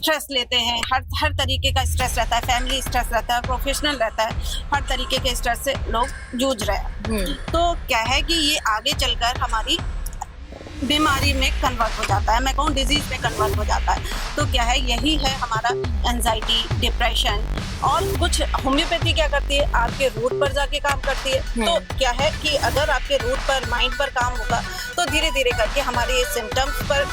Stress लेते हैं, हर तरीके का स्ट्रेस रहता है, फैमिली स्ट्रेस रहता है, प्रोफेशनल रहता है, हर तरीके के स्ट्रेस से लोग जूझ रहे हैं। तो क्या है कि ये आगे चलकर हमारी बीमारी में कन्वर्ट हो जाता है, मैं कहूँ डिजीज में कन्वर्ट हो जाता है। तो क्या है, यही है हमारा एंजाइटी, डिप्रेशन। और कुछ होम्योपैथी क्या करती है, आपके रूट पर जाके काम करती है। तो क्या है कि अगर आपके रूट पर, माइंड पर काम होगा तो धीरे धीरे करके हमारे ये सिम्टम्स पर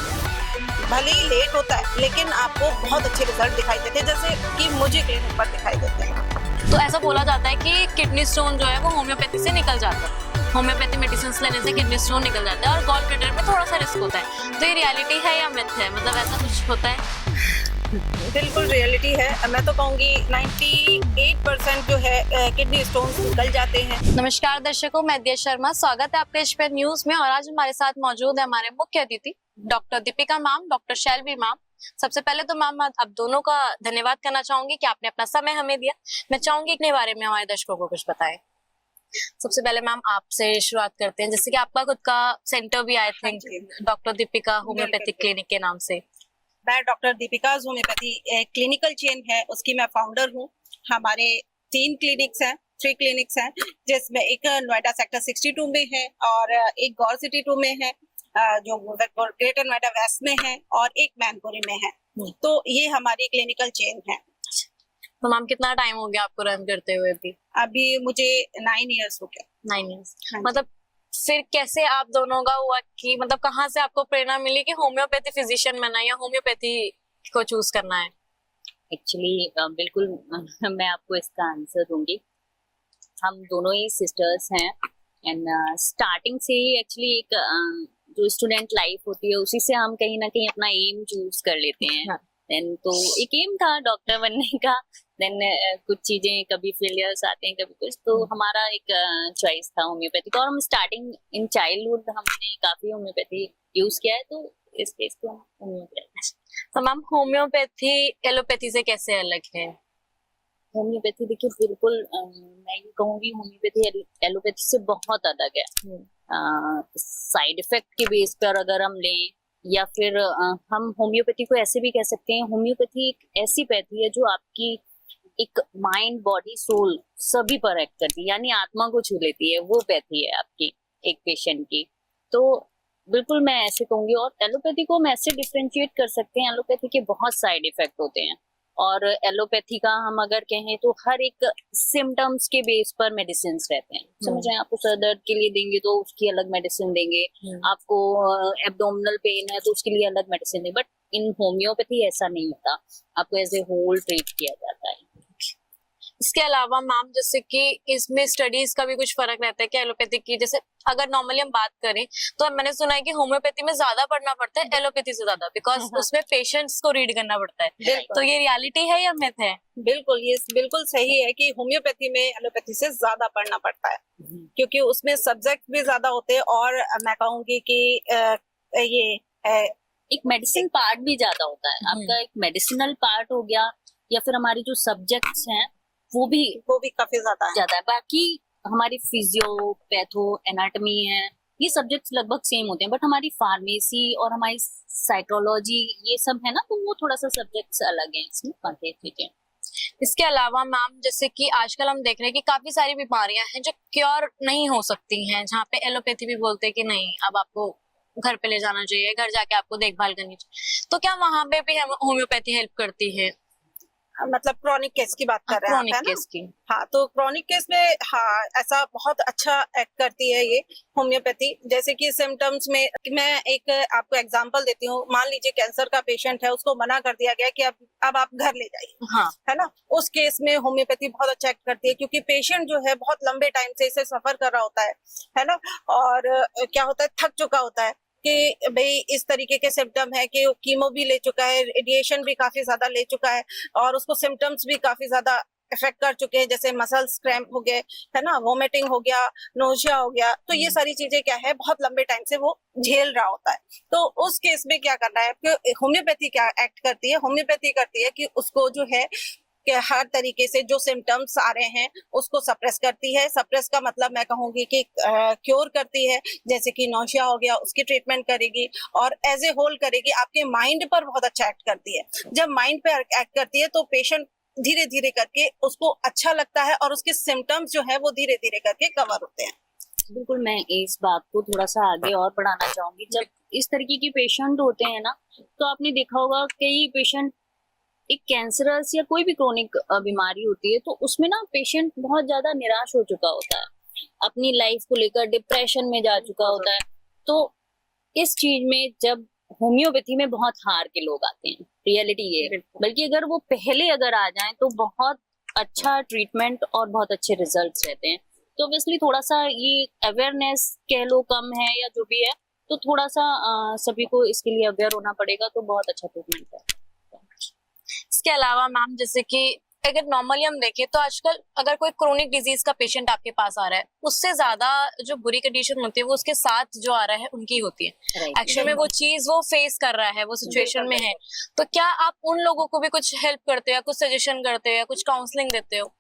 भले ही लेट होता है लेकिन आपको बहुत अच्छे रिजल्ट दिखाई देते हैं, जैसे कि मुझे क्लिनिक पर दिखाई देते हैं। तो ऐसा बोला जाता है कि किडनी स्टोन जो है वो होम्योपैथी से निकल जाता है, होम्योपैथी मेडिसिन लेने से किडनी स्टोन निकल जाता है और गॉल ब्लैडर में थोड़ा सा रिस्क होता है। तो ये रियलिटी है या मिथ है, मतलब ऐसा कुछ होता है? बिल्कुल रियलिटी है। मैं तो कहूँगी 98% जो है किडनी स्टोन्स निकल जाते हैं। नमस्कार दर्शकों, मैं दिया शर्मा, स्वागत है आपके एशपेड न्यूज में। और आज हमारे साथ मौजूद है हमारे मुख्य अतिथि doctor Deepika ma'am, doctor Shailvi ma'am. सबसे पहले तो मैम आप दोनों का धन्यवाद करना चाहूंगी कि आपने अपना समय हमें दिया। मैं चाहूंगी अपने बारे में हमारे दर्शकों को कुछ बताएं। सबसे पहले मैम आपसे शुरुआत करते हैं, जैसे कि आपका खुद का सेंटर भी I think doctor Deepika homeopathic clinic के नाम से। मैं doctor Deepika homeopathy clinical chain है, उसकी मैं फाउंडर हूँ। हमारे 3 क्लिनिक्स हैं, 3 क्लिनिक्स हैं, जिसमें एक नोएडा सेक्टर 62 में है और एक गौर सिटी 2 में है, जो ग्रेटर नोएडा वेस्ट में है, और एक मैनपुरी में है। तो ये हमारी क्लिनिकल चेन है। तो मैम कितना टाइम हो गया आपको रन करते हुए? अभी मुझे 9 इयर्स हो गया। 9 इयर्स। मतलब फिर कैसे आप दोनों का हुआ कि मतलब कहाँ से आपको प्रेरणा मिली कि होम्योपैथी फिजिशियन बनना है या होम्योपैथी को चूज करना है? एक्चुअली बिल्कुल मैं आपको इसका आंसर दूंगी। हम दोनों ही सिस्टर्स हैं एंड स्टार्टिंग से ही एक्चुअली एक जो स्टूडेंट लाइफ होती है उसी से हम कहीं ना कहीं अपना एम चूज कर लेते हैं। देन तो एक एम था डॉक्टर बनने का। देन कुछ चीजें कभी फेलियर्स आते हैं, कभी कुछ, तो हमारा एक चॉइस था होम्योपैथी का। और हम स्टार्टिंग इन चाइल्डहुड हमने काफी होम्योपैथी यूज किया है, तो इस केस को हम होम्योपैथी। तो मैम होम्योपैथी एलोपैथी से कैसे अलग है? होम्योपैथी देखिए बिल्कुल मैं ये कहूँगी होम्योपैथी एलोपैथी से बहुत अलग है। साइड इफेक्ट के बेस पर अगर हम लें या फिर हम होम्योपैथी को ऐसे भी कह सकते हैं, होम्योपैथी एक ऐसी पैथी है जो आपकी एक माइंड, बॉडी, सोल सभी पर एक्ट करती है, यानी आत्मा को छू लेती है। वो पैथी है आपकी एक पेशेंट की। तो बिल्कुल मैं ऐसे कहूंगी। और एलोपैथी को हम ऐसे डिफरेंशिएट कर सकते हैं, एलोपैथी के बहुत साइड इफेक्ट होते हैं और एलोपैथी का हम अगर कहें तो हर एक सिम्टम्स के बेस पर मेडिसिन रहते हैं। समझ रहे हैं? आपको सर दर्द के लिए देंगे तो उसकी अलग मेडिसिन देंगे, आपको एब्डोमिनल पेन है तो उसके लिए अलग मेडिसिन देंगे। बट इन होम्योपैथी ऐसा नहीं होता, आपको एज ए होल ट्रीट किया जाता है। इसके अलावा मैम जैसे कि इसमें स्टडीज का भी कुछ फर्क रहता है कि एलोपैथिक की, जैसे अगर नॉर्मली हम बात करें तो मैंने सुना है कि होम्योपैथी में ज्यादा पढ़ना पड़ता है एलोपैथी से ज्यादा, बिकॉज उसमें पेशेंट्स को रीड करना पड़ता है। तो ये रियलिटी है या मिथ है? बिल्कुल, ये बिल्कुल सही है कि होम्योपैथी में एलोपैथी से ज्यादा पढ़ना पड़ता है, क्योंकि उसमें सब्जेक्ट भी ज्यादा होते हैं और मैं कहूँगी कि ये एक मेडिसिन पार्ट भी ज्यादा होता है। आपका एक मेडिसिनल पार्ट हो गया या फिर हमारी जो सब्जेक्ट्स हैं वो भी काफी ज्यादा है। बाकी हमारी फिजियो, पैथो, एनाटॉमी है, ये सब्जेक्ट्स लगभग सेम होते हैं। बट हमारी फार्मेसी और हमारी साइकोलॉजी ये सब है ना, तो वो थोड़ा सा सब्जेक्ट्स अलग हैं इसमें, बातें ठीक है। इसके अलावा मैम जैसे कि आजकल हम देख रहे हैं कि काफी सारी बीमारियां हैं जो क्योर नहीं हो सकती हैं, जहाँ पे एलोपैथी भी बोलते हैं कि नहीं, अब आपको घर पे ले जाना चाहिए, घर जाके आपको देखभाल करनी चाहिए। तो क्या वहां पे भी होम्योपैथी हेल्प करती है? मतलब क्रॉनिक केस की बात कर रहे हैं आप, है ना? केस की। हाँ, तो क्रॉनिक केस में हाँ ऐसा बहुत अच्छा एक्ट करती है ये होम्योपैथी। जैसे कि सिम्टम्स में मैं एक आपको एग्जांपल देती हूँ। मान लीजिए कैंसर का पेशेंट है, उसको मना कर दिया गया कि अब आप घर ले जाइए, हाँ, है ना? उस केस में होम्योपैथी बहुत अच्छा एक्ट करती है, क्योंकि पेशेंट जो है बहुत लंबे टाइम से इसे सफर कर रहा होता है ना? और क्या होता है, थक चुका होता है कि भाई इस तरीके के सिम्टम है कि कीमो भी ले चुका है, रेडिएशन भी काफी ज्यादा ले चुका है और उसको सिम्टम्स भी काफी ज्यादा इफेक्ट कर चुके हैं, जैसे मसल्स क्रैम्प हो गए, है ना, वोमिटिंग हो गया, नोजिया हो गया। तो ये सारी चीजें क्या है, बहुत लंबे टाइम से वो झेल रहा होता है। तो उस केस में क्या करना है, होम्योपैथी क्या एक्ट करती है, होम्योपैथी करती है कि उसको जो है कि हर तरीके से जो सिम्टम्स आ रहे हैं उसको सप्रेस करती है। सप्रेस का मतलब मैं कहूंगी कि क्योर करती है, जैसे कि नौशिया हो गया उसकी ट्रीटमेंट करेगी, और एज ए होल करेगी, आपके माइंड पर बहुत अच्छा एक्ट करती है। जब माइंड पे एक्ट करती है तो पेशेंट धीरे धीरे करके उसको अच्छा लगता है और उसके सिम्टम्स जो है वो धीरे धीरे करके कवर होते हैं। बिल्कुल, मैं इस बात को थोड़ा सा आगे और बढ़ाना चाहूंगी। जब इस तरीके के पेशेंट होते हैं ना, तो आपने देखा होगा कई पेशेंट, एक कैंसरस या कोई भी क्रोनिक बीमारी होती है तो उसमें ना पेशेंट बहुत ज्यादा निराश हो चुका होता है, अपनी लाइफ को लेकर डिप्रेशन में जा चुका होता है। तो इस चीज में जब होम्योपैथी में बहुत हार के लोग आते हैं, रियलिटी ये है। बल्कि अगर वो पहले अगर आ जाएं तो बहुत अच्छा ट्रीटमेंट और बहुत अच्छे रिजल्ट्स रहते हैं। तो ऑब्वियसली थोड़ा सा ये अवेयरनेस कह लो कम है या जो भी है, तो थोड़ा सा सभी को इसके लिए अवेयर होना पड़ेगा, तो बहुत अच्छा ट्रीटमेंट है। इसके अलावा मैम, जैसे कि अगर नॉर्मली हम देखें तो आजकल अगर कोई क्रोनिक डिजीज का पेशेंट आपके पास आ रहा है, उससे ज्यादा जो बुरी कंडीशन होती है वो उसके साथ जो आ रहा है उनकी होती है। एक्चुअली में वो चीज वो फेस कर रहा है, वो सिचुएशन में है। तो क्या आप उन लोगों को भी कुछ हेल्प करते हो या कुछ सजेशन करते हो या कुछ काउंसलिंग देते हो?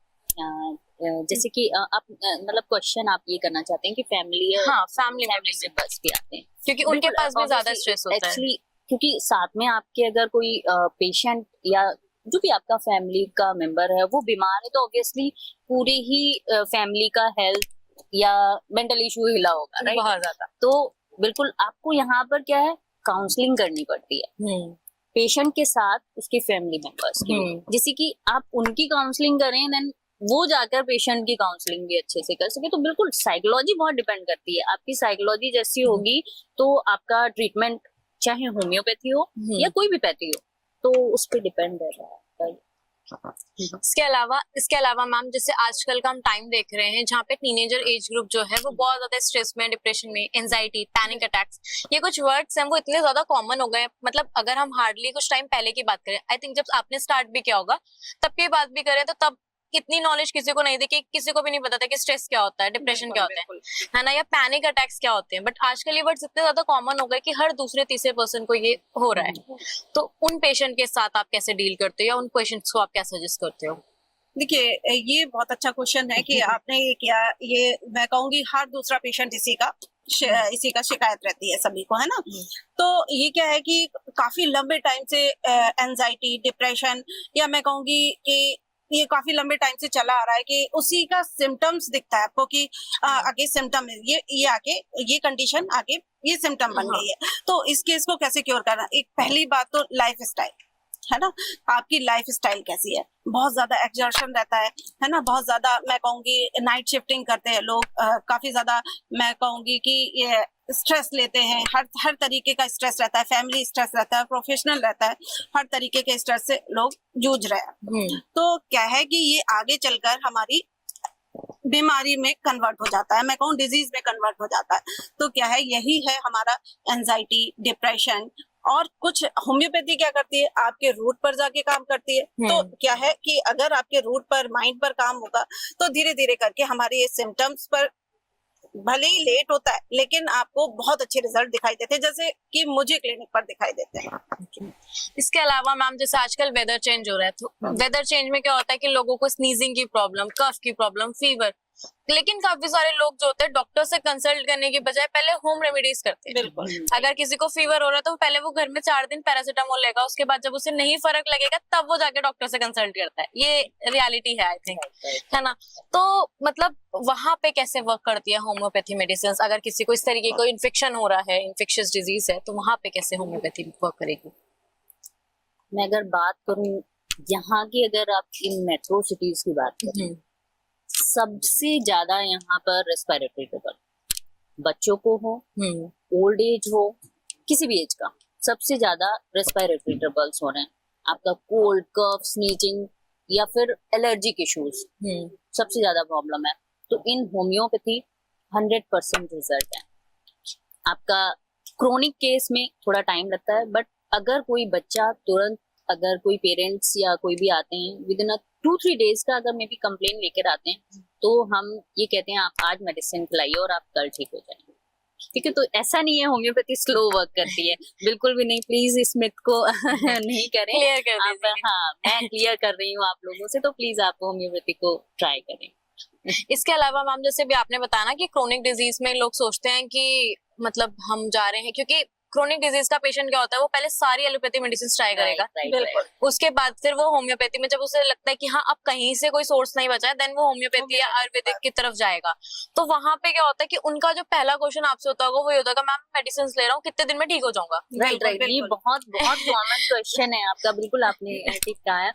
जैसे कि आप मतलब क्वेश्चन आप ये करना चाहते हैं कि फैमिली, हाँ, फैमिली मेंबर्स भी आते हैं, क्योंकि उनके पास भी ज्यादा स्ट्रेस होता है। एक्चुअली क्योंकि साथ में आपके अगर कोई पेशेंट या जो भी आपका फैमिली का मेंबर है वो बीमार है, तो ऑब्वियसली पूरी ही फैमिली का हेल्थ या मेंटल इशू हिला होगा, राइट? बहुत ज्यादा। तो बिल्कुल आपको यहाँ पर क्या है, काउंसलिंग करनी पड़ती है पेशेंट के साथ उसके फैमिली मेंबर्स की, जैसे कि आप उनकी काउंसलिंग करें, देन वो जाकर पेशेंट की काउंसलिंग भी अच्छे से कर सके। तो बिल्कुल साइकोलॉजी बहुत डिपेंड करती है, आपकी साइकोलॉजी जैसी होगी तो आपका ट्रीटमेंट चाहे होम्योपैथी हो या कोई भी पैथी हो, तो उस पर डिपेंड रहता है। इसके अलावा मैम, जैसे आजकल का हम टाइम देख रहे हैं जहाँ पे टीनेजर एज ग्रुप जो है वो बहुत ज्यादा स्ट्रेस में, डिप्रेशन में, एंजाइटी, पैनिक अटैक्स, ये कुछ वर्ड्स हैं वो इतने ज्यादा कॉमन हो गए। मतलब अगर हम हार्डली कुछ टाइम पहले की बात करें, आई थिंक जब आपने स्टार्ट भी किया होगा तब की बात भी करें तो तब इतनी नॉलेज किसी को नहीं थी, कि किसी को भी नहीं पता था कि स्ट्रेस क्या होता है, डिप्रेशन क्या होता है ना, या पैनिक अटैक्स क्या होते हैं। बट आजकल ये वर्ड्स इतने ज्यादा कॉमन हो गए कि हर दूसरे तीसरे पर्सन को ये हो रहा है। तो उन पेशेंट के साथ आप कैसे डील करते हो या उन पेशेंट्स को आप क्या सजेस्ट करते हो? देखिए, ये बहुत अच्छा क्वेश्चन है कि आपने ये किया। ये मैं कहूंगी हर दूसरा पेशेंट इसी का शिकायत रहती है सभी को, है ना। तो ये क्या है कि काफी लंबे टाइम से एंजाइटी, डिप्रेशन, या मैं कहूंगी कि ये काफी लंबे टाइम से चला आ रहा है कि उसी का सिम्टम्स दिखता है आपको कि आगे सिम्टम है ये आगे ये कंडीशन आगे ये सिम्टम बन गई है। तो इस केस को कैसे क्योर करना? एक पहली बात तो लाइफ स्टाइल है ना, आपकी लाइफ स्टाइल कैसी है। बहुत ज्यादा एक्सर्शन रहता है ना, बहुत ज्यादा मैं कहूंगी नाइट शिफ्टिंग करते हैं लोग, काफी ज्यादा मैं कहूंगी कि ये स्ट्रेस लेते हैं, हर तरीके का स्ट्रेस रहता है, फैमिली स्ट्रेस रहता है, प्रोफेशनल रहता है, हर तरीके के स्ट्रेस से लोग जूझ रहे हैं। तो क्या है कि ये आगे चलकर हमारी बीमारी में कन्वर्ट हो जाता है, मैं कहूँ डिजीज में कन्वर्ट हो जाता है। तो क्या है, यही है हमारा एंजाइटी, डिप्रेशन। और कुछ होम्योपैथी क्या करती है, आपके रूट पर जाके काम करती है। तो क्या है कि अगर आपके रूट पर, माइंड पर काम होगा तो धीरे धीरे करके हमारे ये सिम्टम्स पर भले ही लेट होता है लेकिन आपको बहुत अच्छे रिजल्ट दिखाई देते हैं, जैसे कि मुझे क्लिनिक पर दिखाई देते हैं। इसके अलावा मैम, जैसे आजकल वेदर चेंज हो रहा है, तो वेदर चेंज में क्या होता है कि लोगों को स्नीजिंग की प्रॉब्लम, कफ की प्रॉब्लम, फीवर, लेकिन काफी सारे लोग जो होते हैं डॉक्टर से कंसल्ट करने की बजाय पहले होम रेमेडीज करते हैं। बिल्कुल। अगर किसी को फीवर हो रहा है तो पहले वो घर में 4 दिन पैरासीटामोल लेगा, उसके बाद जब उसे नहीं फर्क लगेगा तब वो जाके डॉक्टर से कंसल्ट करता है। ये रियलिटी है आई थिंक, है ना। तो मतलब वहां पे कैसे वर्क करती है होम्योपैथी मेडिसिन? अगर किसी को इस तरीके को इन्फेक्शन हो रहा है, इन्फेक्शियस डिजीज है, तो वहां पे कैसे होम्योपैथी वर्क करेगी? मैं अगर बात करूं यहाँ की, अगर आप इन मेट्रो सिटीज की बात करें, सबसे ज्यादा यहाँ पर रेस्पिरेटरी ट्रबल, बच्चों को हो, ओल्ड एज हो, किसी भी एज का, सबसे ज्यादा रेस्पिरेटरी ट्रबल्स हो रहे हैं। आपका कोल्ड, कफ, स्नीजिंग या फिर एलर्जिक इश्यूज सबसे ज्यादा प्रॉब्लम है। तो इन होम्योपैथी 100% रिजल्ट है। आपका क्रोनिक केस में थोड़ा टाइम लगता है, बट अगर कोई बच्चा तुरंत, अगर कोई पेरेंट्स या कोई भी आते हैं विद इन 2-3 डेज का अगर मे बी कंप्लेन लेकर आते हैं, तो हम ये कहते हैं आप आज मेडिसिन खिलाइए और आप कल ठीक हो जाएंगे। ठीक है। तो ऐसा नहीं है होम्योपैथी स्लो वर्क करती है, बिल्कुल भी नहीं। प्लीज इस मिथ को नहीं करें। क्लियर कर आप, दीजिए। हाँ, मैं क्लियर कर रही हूँ आप लोगों से, तो प्लीज आप होम्योपैथी को ट्राई करें। इसके अलावा मैम जैसे भी आपने बताया ना कि क्रोनिक डिजीज में लोग सोचते हैं कि मतलब हम जा रहे हैं, क्योंकि क्रोनिक डिजीज का पेशेंट क्या होता है, वो पहले सारी एलोपैथी मेडिसिन ट्राई करेगा, बिल्कुल। उसके बाद फिर वो होम्योपैथी में जब उसे लगता है कि हाँ अब कहीं से कोई सोर्स नहीं बचा है, देन वो होम्योपैथी या आयुर्वेदिक की तरफ जाएगा। तो वहां पे क्या होता है कि उनका जो पहला क्वेश्चन आपसे होता होगा वो ये होता है, मैम मेडिसिन ले रहा हूँ, कितने दिन में ठीक हो जाऊंगा? राइट राइट, ये बहुत बहुत कॉमन क्वेश्चन है आपका, बिल्कुल आपने ठीक कहा है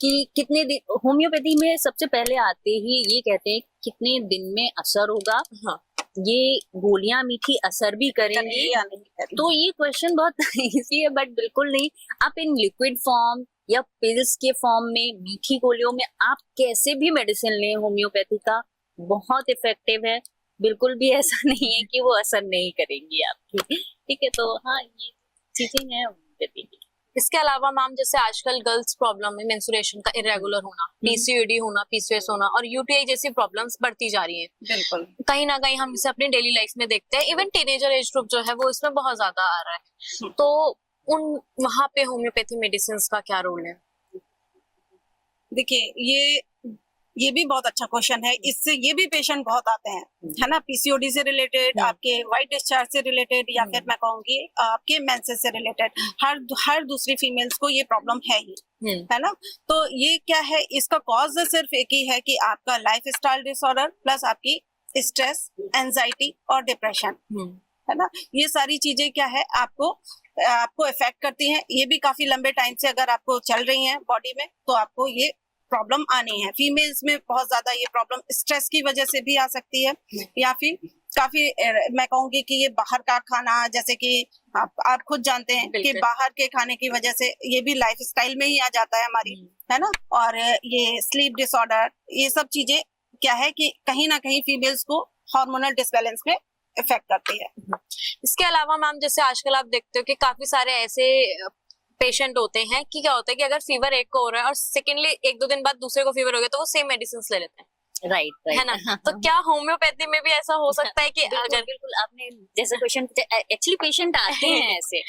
कि कितने दिन होम्योपैथी में सबसे पहले आते ही ये कहते हैं कितने दिन में असर होगा। हाँ, ये गोलियां मीठी असर भी करेंगी या नहीं करेंगी। तो ये क्वेश्चन बहुत इजी है, बट बिल्कुल नहीं। आप इन लिक्विड फॉर्म या पिल्स के फॉर्म में, मीठी गोलियों में, आप कैसे भी मेडिसिन लें, होम्योपैथी का बहुत इफेक्टिव है। बिल्कुल भी ऐसा नहीं है कि वो असर नहीं करेंगी आपकी, ठीक है। तो हाँ, ये चीजें हैं होम्योपैथी की। इसके अलावा मैम जैसे आजकल गर्ल्स प्रॉब्लम में मेंस्ट्रुएशन का इरेगुलर होना, पीसीओडी होना, पीसीओएस होना और यूटीआई जैसी प्रॉब्लम्स बढ़ती जा रही हैं। बिल्कुल। कहीं ना कहीं हम इसे अपनी डेली लाइफ में देखते हैं, इवन टीनेजर एज ग्रुप जो है वो इसमें बहुत ज्यादा आ रहा है। तो उन वहां पे होम्योपैथी मेडिसिन का क्या रोल है? देखिए, ये भी बहुत अच्छा क्वेश्चन है। इससे ये भी पेशेंट बहुत आते हैं, है ना, पीसीओडी से रिलेटेड, आपके वाइट डिस्चार्ज से रिलेटेड, या फिर मैं कहूंगी आपके मेंसेस से रिलेटेड। हर दूसरी फीमेल्स को ये प्रॉब्लम है ही, है ना। तो ये क्या है, इसका कॉज सिर्फ एक ही है कि आपका लाइफ स्टाइल डिसऑर्डर प्लस आपकी स्ट्रेस, एंजाइटी और डिप्रेशन, है ना। ये सारी चीजें क्या है, आपको इफेक्ट करती हैं। ये भी काफी लंबे टाइम से अगर आपको चल रही हैं बॉडी में, तो आपको ये प्रॉब्लम आनी है। फीमेल्स में बहुत ज्यादा ये प्रॉब्लम स्ट्रेस की वजह से भी आ सकती है, या फिर काफी मैं कहूंगी कि ये बाहर का खाना, जैसे कि आप खुद जानते हैं कि बाहर के खाने की वजह से ये भी लाइफ स्टाइल में ही आ जाता है हमारी, है ना। और ये स्लीप डिसऑर्डर, ये सब चीजें क्या है कि कहीं ना कहीं फीमेल्स को हार्मोनल डिसबैलेंस में इफेक्ट करती है। इसके अलावा मैम जैसे आजकल आप देखते हो कि काफी सारे ऐसे पेशेंट होते हैं कि क्या होता है कि अगर फीवर एक को हो रहा है और सेकेंडली 1-2 दिन बाद दूसरे को फीवर हो गया, तो वो सेम मेडिसिन ले लेते हैं। राइट है ना। तो क्या होम्योपैथी में भी ऐसा हो सकता है कि बिल्कुल, अगर बिल्कुल आपने जैसे क्वेश्चन, एक्चुअली पेशेंट आते हैं ऐसे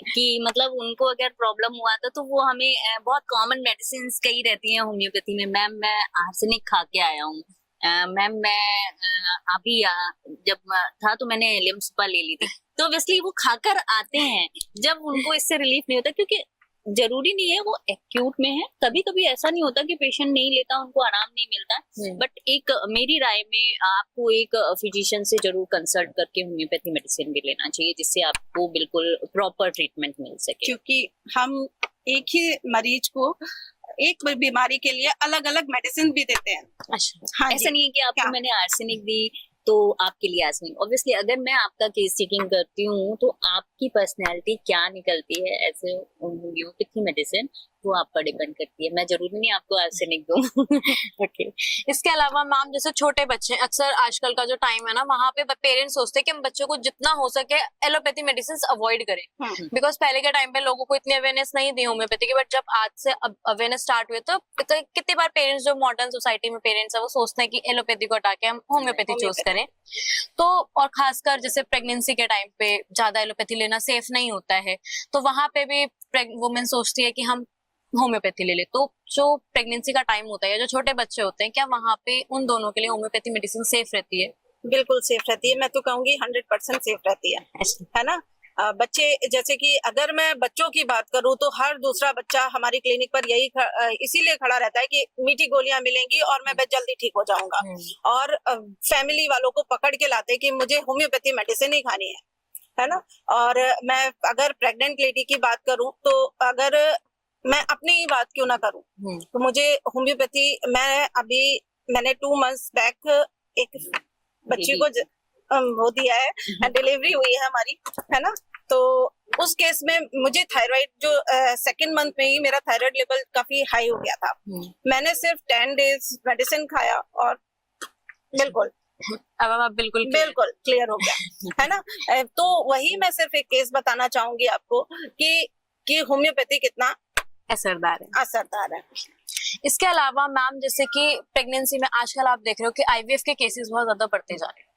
कि मतलब उनको अगर प्रॉब्लम हुआ तो वो हमें बहुत कॉमन मेडिसिन कई रहती हैं होम्योपैथी में। मैम मैं आर्सेनिक खा के आया हूँ, मैम मैं अभी जब था तो मैंने लिम्सपा ले ली थी। तो ऑब्वियसली वो खाकर आते हैं जब उनको इससे रिलीफ नहीं होता, क्योंकि जरूरी नहीं है वो एक्यूट में है। कभी कभी ऐसा नहीं होता कि पेशेंट नहीं लेता, उनको आराम नहीं मिलता, बट एक मेरी राय में आपको एक फिजिशियन से जरूर कंसल्ट करके होम्योपैथी मेडिसिन भी लेना चाहिए, जिससे आपको बिल्कुल प्रॉपर ट्रीटमेंट मिल सके। क्योंकि हम एक ही मरीज को एक बीमारी के लिए अलग अलग मेडिसिन भी देते हैं। अच्छा, हाँ, ऐसा नहीं है कि आपको मैंने आर्सेनिक दी तो आपके लिए आर्सेनिक। ऑब्वियसली अगर मैं आपका केस चेकिंग करती हूँ तो आपकी पर्सनैलिटी क्या निकलती है ऐसे होम्योपैथी मेडिसिन, वो आप पर डिपेंड करती है। मैं जरूरी नहीं आपको आर्सेनिक दूं। ओके। इसके अलावा मैम जैसे छोटे बच्चे, अक्सर आजकल का जो टाइम है ना, वहाँ पे पेरेंट्स सोचते हैं कि हम बच्चों को जितना हो सके एलोपैथी मेडिसिन अवॉइड करें, बिकॉज पहले के टाइम पे लोगों को इतनी अवेयरनेस नहीं थी होम्योपैथी की। बट जब आज से अवेयरनेस स्टार्ट हुई तो कितनी बार पेरेंट्स, जो मॉडर्न सोसाइटी में पेरेंट्स है, वो सोचते हैं कि एलोपैथी को हटा के हम होम्योपैथी चूज करें। तो और खासकर जैसे प्रेगनेंसी के टाइम पे ज्यादा एलोपैथी लेना सेफ नहीं होता है, तो वहां पे भी वुमेन सोचती है कि हम होम्योपैथी ले ले। तो जो प्रेगनेंसी का टाइम होता है, जो छोटे बच्चे होते हैं, क्या वहां पे उन दोनों के लिए होम्योपैथी मेडिसिन सेफ रहती है? बिल्कुल सेफ रहती है, मैं तो कहूंगी 100% सेफ रहती है ना। बच्चे, जैसे कि अगर मैं बच्चों की बात करूं तो हर दूसरा बच्चा हमारी क्लिनिक पर यही इसीलिए खड़ा रहता है कि मीठी गोलियां मिलेंगी और मैं जल्दी ठीक हो जाऊंगा, और फैमिली वालों को पकड़ के लाते कि मुझे होम्योपैथी मेडिसिन ही खानी है ना। और मैं अगर प्रेग्नेंट लेडी की बात करूं तो अगर मैं अपनी ही बात क्यों ना करूं, तो मुझे होम्योपैथी, मैंने 2 मंथ्स बैक एक बच्ची को वो दिया है, डिलीवरी हुई है हमारी, है ना। तो उस केस में मुझे थायराइड, जो 2nd मंथ में ही मेरा थायराइड लेवल काफी हाई हो गया था। मैंने सिर्फ 10 डेज मेडिसिन खाया और बिल्कुल अब बिल्कुल क्लियर हो गया, है ना। तो वही मैं सिर्फ एक केस बताना चाहूंगी आपको कि होम्योपैथी कितना असरदार है। इसके अलावा मैम जैसे कि प्रेगनेंसी में आजकल आप देख रहे हो कि आईवीएफ के केसेस बहुत ज्यादा बढ़ते जा रहे हैं।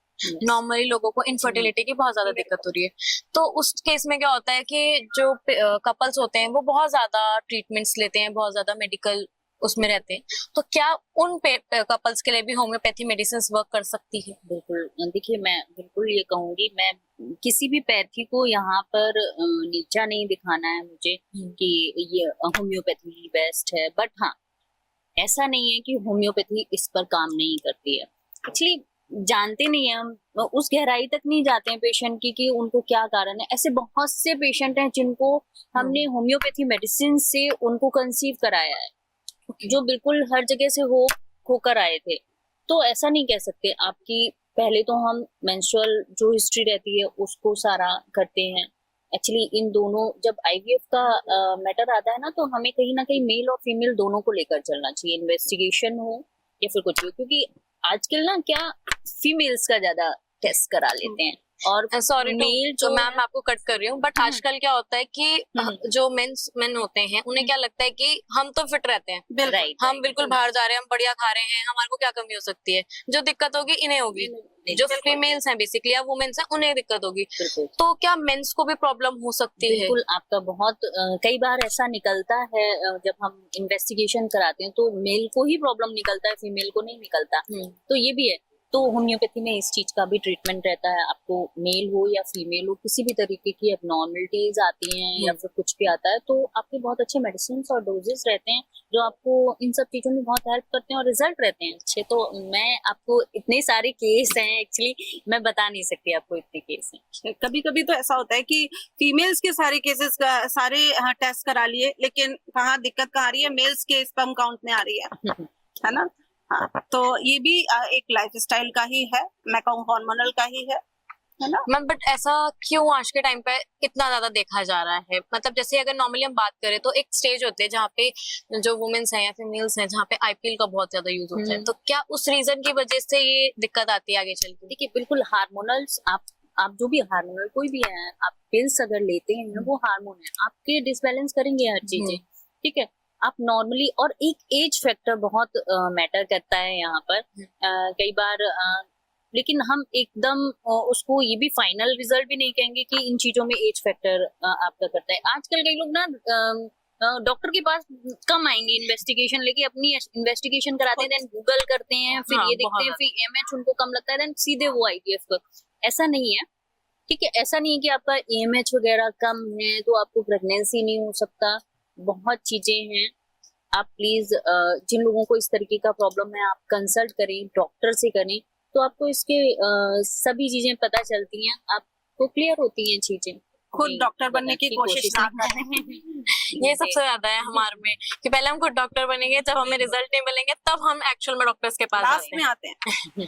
नॉर्मली लोगों को इनफर्टिलिटी की बहुत ज्यादा दिक्कत हो रही है। तो उस केस में क्या होता है कि जो कपल्स होते हैं वो बहुत ज्यादा ट्रीटमेंट्स लेते हैं, बहुत ज्यादा मेडिकल उसमें रहते हैं, तो क्या उन कपल्स के लिए भी होम्योपैथी मेडिसिन वर्क कर सकती है? बिल्कुल, देखिए मैं बिल्कुल ये कहूंगी, मैं किसी भी पैथी को यहाँ पर नीचा नहीं दिखाना है मुझे कि ये होम्योपैथी ही बेस्ट है, बट हाँ, ऐसा नहीं है कि होम्योपैथी इस पर काम नहीं करती है। एक्चुअली जानते नहीं है हम, उस गहराई तक नहीं जाते हैं पेशेंट की कि उनको क्या कारण है। ऐसे बहुत से पेशेंट हैं जिनको हमने होम्योपैथी मेडिसिन से उनको कंसीव कराया है, जो बिल्कुल हर जगह से होकर आए थे। तो ऐसा नहीं कह सकते आपकी, पहले तो हम मेंस्ट्रुअल जो हिस्ट्री रहती है उसको सारा करते हैं। एक्चुअली इन दोनों, जब आईवीएफ का मैटर आता है ना, तो हमें कहीं ना कहीं मेल और फीमेल दोनों को लेकर चलना चाहिए, इन्वेस्टिगेशन हो या फिर कुछ भी, क्योंकि आजकल ना क्या फीमेल्स का ज्यादा टेस्ट करा लेते हैं और सॉरी मेल जो मैम मैं आपको कट कर रही हूँ, बट आजकल क्या होता है कि जो मेन होते हैं उन्हें क्या लगता है कि हम तो फिट रहते हैं, राइट, हम बिल्कुल बाहर जा रहे हैं, हम बढ़िया खा रहे हैं, हमारे को क्या कमी हो सकती है, जो दिक्कत होगी इन्हें होगी, जो फीमेल्स हैं बेसिकली या वुमेन्स हैं उन्हें दिक्कत होगी। तो क्या मेंस को भी प्रॉब्लम हो सकती है? बिल्कुल, आपका बहुत कई बार ऐसा निकलता है, जब हम इन्वेस्टिगेशन कराते हैं तो मेल को ही प्रॉब्लम निकलता है, फीमेल को नहीं निकलता। तो ये भी है। तो होम्योपैथी में इस चीज का भी ट्रीटमेंट रहता है। आपको मेल हो या फीमेल हो, किसी भी तरीके की एबनॉर्मलिटीज आती हैं या फिर कुछ भी आता है, तो आपके बहुत अच्छे मेडिसिन और डोजेस रहते हैं जो आपको इन सब चीजों में बहुत हेल्प करते हैं और रिजल्ट रहते हैं अच्छे। तो मैं आपको, इतने सारे केस हैं, एक्चुअली मैं बता नहीं सकती आपको, इतने केस हैं। कभी कभी तो ऐसा होता है कि फीमेल्स के सारे केसेस का सारे टेस्ट करा लिए, लेकिन कहाँ दिक्कत कहाँ आ रही है, मेल्स के स्पर्म काउंट में आ रही है ना। हाँ, तो ये भी एक लाइफस्टाइल का ही है, मैं कहूँ हार्मोनल का ही है ना मैम। बट ऐसा क्यों आज के टाइम पे इतना ज्यादा देखा जा रहा है? मतलब जैसे अगर नॉर्मली हम बात करें तो एक स्टेज होते हैं जहाँ पे जो वुमेन्स हैं या फीमेल्स हैं, जहाँ पे आईपीएल का बहुत ज्यादा यूज होता है, तो क्या उस रीजन की वजह से ये दिक्कत आती है आगे चल के? देखिए, बिल्कुल हार्मोनल्स, आप जो भी हार्मोनल कोई भी है, आप पिल्स अगर लेते हैं वो हार्मोन है, आपके डिसबैलेंस करेंगे हर चीजें, ठीक है। आप नॉर्मली, और एक एज फैक्टर बहुत मैटर करता है यहाँ पर कई बार, लेकिन हम एकदम उसको ये भी फाइनल रिजल्ट भी नहीं कहेंगे कि इन चीजों में एज फैक्टर आपका करता है। आजकल कई लोग ना डॉक्टर के पास कम आएंगे इन्वेस्टिगेशन लेके, अपनी इन्वेस्टिगेशन कराते हैं, देन गूगल करते हैं, फिर ये देखते हैं, फिर एमएच उनको कम लगता है, देन सीधे वो आईवीएफ कर। ऐसा नहीं है, ठीक है। ऐसा नहीं है कि आपका एएमएच वगैरह कम है तो आपको प्रेगनेंसी नहीं हो सकता, बहुत चीजें हैं। आप प्लीज, जिन लोगों को इस तरीके का प्रॉब्लम है, आप कंसल्ट करें, डॉक्टर से करें, तो आपको इसके सभी चीजें पता चलती हैं, आपको क्लियर होती हैं चीजें। खुद डॉक्टर बनने की कोशिश ना करें। ये सबसे ज्यादा है हमारे में कि पहले हम खुद डॉक्टर बनेंगे, जब हमें रिजल्ट नहीं मिलेंगे तब हम एक्चुअल में डॉक्टर्स के पास आते हैं।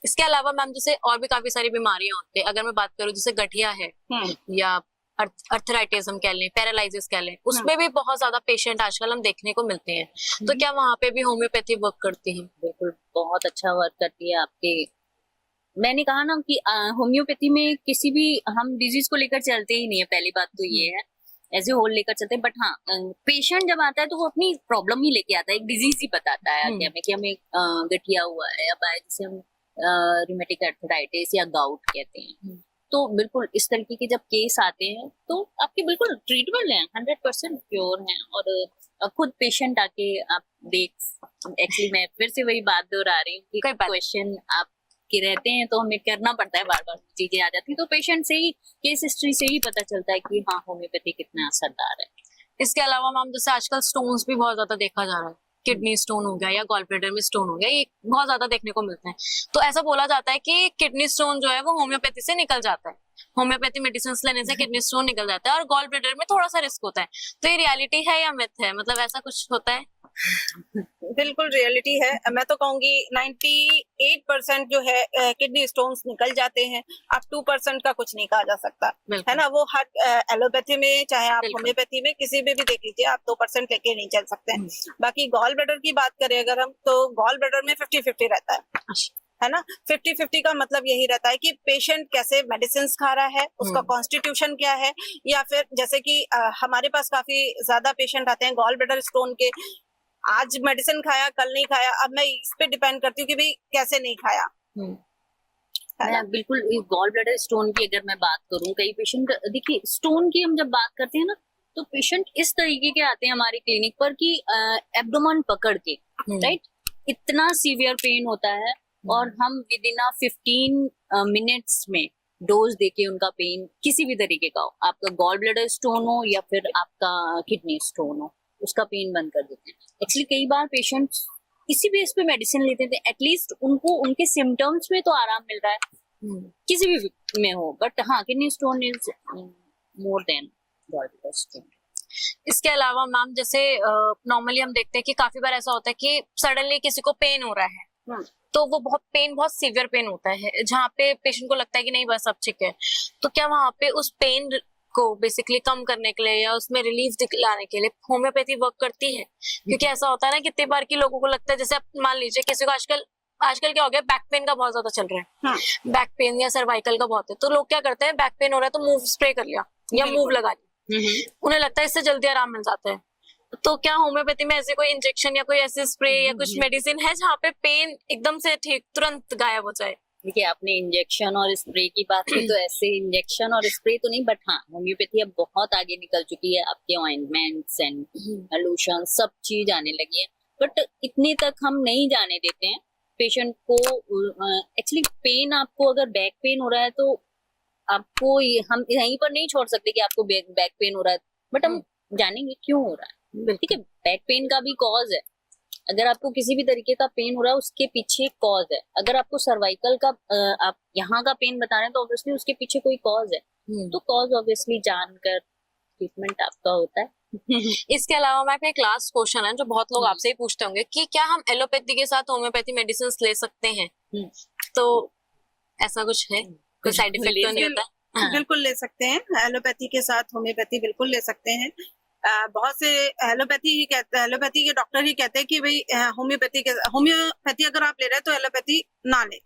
इसके अलावा मैम जैसे और भी काफी सारी बीमारियां होती है, अगर मैं बात करूँ जैसे गठिया है या अर्थराइटिस हम कह लें, पैरालिसिस कह लें, उसमें भी बहुत ज्यादा पेशेंट आजकल हम देखने को मिलते हैं। तो क्या वहाँ पे भी होम्योपैथी वर्क करती है? बिल्कुल, बहुत अच्छा वर्क करती है आपके। मैंने कहा ना कि होम्योपैथी में किसी भी हम डिजीज को लेकर चलते ही नहीं है, पहली बात तो ये है, एज ए होल लेकर चलते हैं। बट हाँ, पेशेंट जब आता है तो वो अपनी प्रॉब्लम ही लेके आता है, एक डिजीज ही बताता है आगे हमें कि हमें गठिया हुआ है, या जिसे हम रिमेटिक अर्थराइटिस या गाउट कहते हैं। तो बिल्कुल इस तरीके के जब केस आते हैं तो आपके बिल्कुल ट्रीटेबल हैं, 100% प्योर हैं। और खुद पेशेंट आके आप देख, एक्चुअली मैं फिर से वही बात दोहरा रही हूँ कि क्वेश्चन आपके रहते हैं तो हमें करना पड़ता है, बार बार चीजें आ जाती है, तो पेशेंट से ही, केस हिस्ट्री से ही पता चलता है कि हाँ होम्योपैथी कितना असरदार है। इसके अलावा मैम जैसे आजकल स्टोन्स भी बहुत ज्यादा देखा जा रहा है, किडनी स्टोन हो गया या गॉल ब्लैडर में स्टोन हो गया, ये बहुत ज्यादा देखने को मिलते हैं। तो ऐसा बोला जाता है कि किडनी स्टोन जो है वो होम्योपैथी से निकल जाता है, होम्योपैथी मेडिसिन लेने से किडनी स्टोन निकल जाता है, और गॉल ब्लैडर में थोड़ा सा रिस्क होता है। तो ये रियलिटी है या मिथ है? मतलब ऐसा कुछ होता है? बिल्कुल रियलिटी है। मैं तो कहूंगी 98% जो है किडनी स्टोन्स निकल जाते हैं, अब 2% का कुछ नहीं कहा जा सकता है ना। वो हर एलोपैथी में चाहे आप होम्योपैथी में किसी में भी देख लीजिए, आप 2% लेके नहीं चल सकते हैं। बाकी गॉल ब्लैडर की बात करें अगर हम, तो गॉल ब्लैडर में 50-50 रहता है ना। 50-50 का मतलब यही रहता है कि पेशेंट कैसे मेडिसिन खा रहा है, उसका कॉन्स्टिट्यूशन क्या है, या फिर जैसे कि हमारे पास काफी ज्यादा पेशेंट आते हैं गॉल ब्लैडर स्टोन के, आज मेडिसिन खाया कल नहीं खाया। अब मैं इस पे डिपेंड करती हूँ कि भाई कैसे नहीं खाया, मैं बिल्कुल गॉल ब्लैडर स्टोन की अगर मैं बात करूं, कई पेशेंट, देखिए स्टोन की हम जब बात करते हैं ना, तो पेशेंट इस तरीके के आते हैं हमारी क्लिनिक पर कि एब्डोमेन पकड़ के, राइट, इतना सीवियर पेन होता है और हम विद इन 15 मिनट्स में डोज देके उनका पेन किसी भी तरीके का हो, आपका गॉल ब्लैडर स्टोन हो या फिर आपका किडनी स्टोन हो, उसका पेन बंद कर देते हैं। एक्चुअली कई बार पेशेंट्स इसी बेस पे मेडिसिन लेते थे, एटलीस्ट उनको उनके सिम्टम्स में तो आराम मिल रहा है, किसी भी में हो, बट हाँ, kidney stone is more than gall bladder stone. इसके अलावा मैम जैसे नॉर्मली हम देखते हैं कि काफी बार ऐसा होता है कि सडनली किसी को पेन हो रहा है, तो वो बहुत सीवियर पेन होता है, जहाँ पे पेशेंट को लगता है कि नहीं बस अब ठीक है। तो क्या वहाँ पे उस पेन को बेसिकली कम करने के लिए या उसमें रिलीफ दिलाने के लिए होम्योपैथी वर्क करती है? क्योंकि ऐसा होता है ना, कितनी बार की लोगों को लगता है, जैसे आप मान लीजिए किसी को आजकल क्या हो गया, बैक पेन का बहुत ज्यादा चल रहा है, बैक पेन या सर्वाइकल का बहुत है, तो लोग क्या करते हैं, बैक पेन हो रहा है तो मूव स्प्रे कर लिया या मूव लगा लिया, उन्हें लगता है इससे जल्दी आराम मिल जाता है। तो क्या होम्योपैथी में ऐसे कोई इंजेक्शन या कोई ऐसे स्प्रे या कुछ मेडिसिन है जहाँ पे पेन एकदम से ठीक तुरंत गायब हो जाए? देखिए, आपने इंजेक्शन और स्प्रे की बात की, तो ऐसे इंजेक्शन और स्प्रे तो नहीं, बट हाँ, होम्योपैथी अब बहुत आगे निकल चुकी है, आपके ऑइंटमेंट्स एंड लोशन सब चीज आने लगी है, बट इतने तक हम नहीं जाने देते हैं पेशेंट को। एक्चुअली पेन, आपको अगर बैक पेन हो रहा है तो आपको हम यहीं पर नहीं छोड़ सकते कि आपको बैक पेन हो रहा है, बट हम जानेंगे क्यों हो रहा है। ठीक है, बैक पेन का भी कॉज है, अगर आपको किसी भी तरीके का पेन हो रहा है उसके पीछे कॉज है। अगर आपको सर्वाइकल का आप यहाँ का पेन बता रहे हैं तो ऑब्वियसली उसके पीछे कोई कॉज है, तो कॉज ऑब्वियसली जानकर ट्रीटमेंट आपका होता है। इसके अलावा मैं एक लास्ट क्वेश्चन है जो बहुत लोग आपसे ही पूछते होंगे कि क्या हम एलोपैथी के साथ होम्योपैथी मेडिसिन ले सकते हैं? तो ऐसा कुछ है, कोई साइड इफेक्ट तो नहीं होता? बिल्कुल ले सकते हैं, एलोपैथी के साथ होम्योपैथी बिल्कुल ले सकते हैं। बहुत से एलोपैथी के डॉक्टर ही कहते हैं कि भाई होम्योपैथी अगर आप ले रहे हैं तो एलोपैथी ना ले,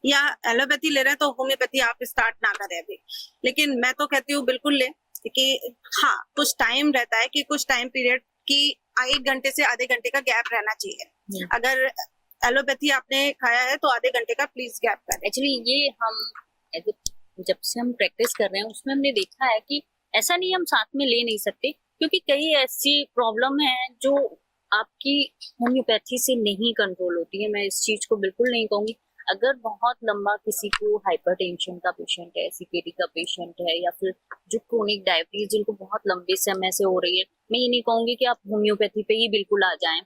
या एलोपैथी ले रहे हैं तो होम्योपैथी आप स्टार्ट ना करें अभी। लेकिन मैं तो कहती हूँ बिल्कुल ले, कि हाँ, कुछ टाइम रहता है कि कुछ टाइम पीरियड की 1 घंटे से आधे घंटे का गैप रहना चाहिए। अगर एलोपैथी आपने खाया है तो आधे घंटे का प्लीज गैप करें। एक्चुअली ये हम जब से हम प्रैक्टिस कर रहे हैं उसमें हमने देखा है कि ऐसा नहीं हम साथ में ले नहीं सकते, क्योंकि कई ऐसी प्रॉब्लम है जो आपकी होम्योपैथी से नहीं कंट्रोल होती है। मैं इस चीज को बिल्कुल नहीं कहूंगी। अगर बहुत लंबा किसी को हाइपरटेंशन का पेशेंट है, सीकेडी का पेशेंट है, या फिर जो क्रोनिक डायबिटीज जिनको बहुत लंबे समय से हो रही है, मैं ये नहीं कहूंगी कि आप होम्योपैथी पे ही बिल्कुल आ जाएं।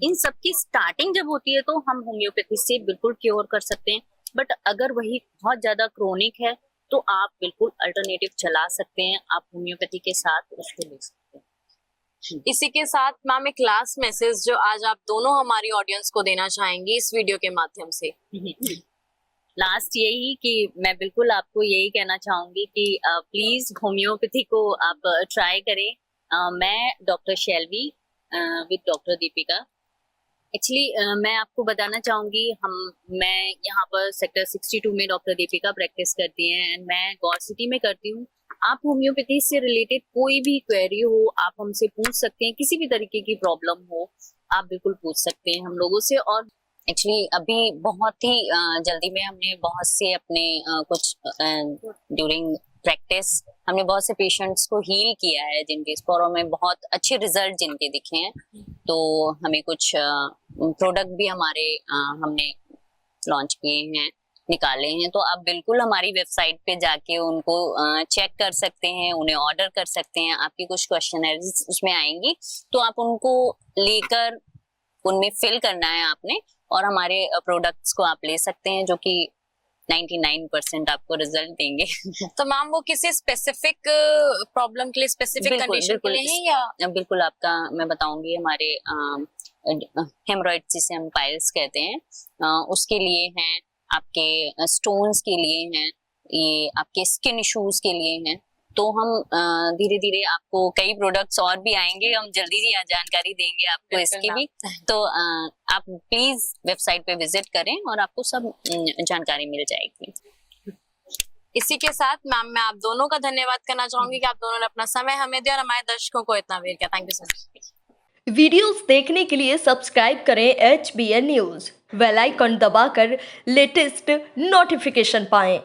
इन सबकी स्टार्टिंग जब होती है तो हम होम्योपैथी से बिल्कुल क्योर कर सकते हैं, बट अगर वही बहुत ज्यादा क्रोनिक है तो आप बिल्कुल अल्टरनेटिव चला सकते हैं, आप होम्योपैथी के साथ उसको ले सकते हैं। इसी के साथ मैम एक लास्ट मैसेज जो आज आप दोनों हमारी ऑडियंस को देना चाहेंगी इस वीडियो के माध्यम से। लास्ट यही कि मैं बिल्कुल आपको यही कहना चाहूंगी कि प्लीज होम्योपैथी को आप ट्राई करें। मैं doctor Shailvi with doctor Deepika, actually मैं आपको बताना चाहूंगी, मैं यहाँ पर सेक्टर 62 में डॉक्टर दीपिका प्रैक्टिस करती हैं एंड मैं गौर सिटी में करती हूँ। आप होम्योपैथी से रिलेटेड कोई भी क्वेरी हो आप हमसे पूछ सकते हैं, किसी भी तरीके की प्रॉब्लम हो आप बिल्कुल पूछ सकते हैं हम लोगों से। और एक्चुअली अभी बहुत ही जल्दी में हमने बहुत से अपने कुछ ड्यूरिंग प्रैक्टिस हमने बहुत से पेशेंट्स को हील किया है जिनके स्पोरो में बहुत अच्छे रिजल्ट जिनके दिखे हैं, तो हमें कुछ प्रोडक्ट भी हमारे हमने लॉन्च किए हैं, निकाले हैं, तो आप बिल्कुल हमारी वेबसाइट पे जाके उनको चेक कर सकते हैं, उन्हें ऑर्डर कर सकते हैं। आपकी कुछ क्वेश्चनरीज उसमें आएंगी तो आप उनको लेकर उनमें फिल करना है आपने, और हमारे प्रोडक्ट्स को आप ले सकते हैं जो कि 99% आपको रिजल्ट देंगे। तो मैम वो किसी स्पेसिफिक प्रॉब्लम के लिए, स्पेसिफिक कंडीशन के लिए है या? बिल्कुल आपका मैं बताऊंगी, हमारे हेमरॉइड जिसे हम पाइल्स कहते हैं उसके लिए हैं, आपके स्टोन्स के लिए हैं, ये आपके स्किन इश्यूज के लिए हैं। तो हम धीरे धीरे आपको कई प्रोडक्ट्स और भी आएंगे, हम जल्दी ही जानकारी देंगे आपको इसकी भी। तो आप प्लीज वेबसाइट पे विजिट करें और आपको सब जानकारी मिल जाएगी। इसी के साथ मैम मैं आप दोनों का धन्यवाद करना चाहूंगी कि आप दोनों ने अपना समय हमें दिया और हमारे दर्शकों को इतना वेट किया। Thank you so much. Videos देखने के लिए सब्सक्राइब करें HBN न्यूज़, बेल आइकन दबाकर लेटेस्ट नोटिफिकेशन पाएं।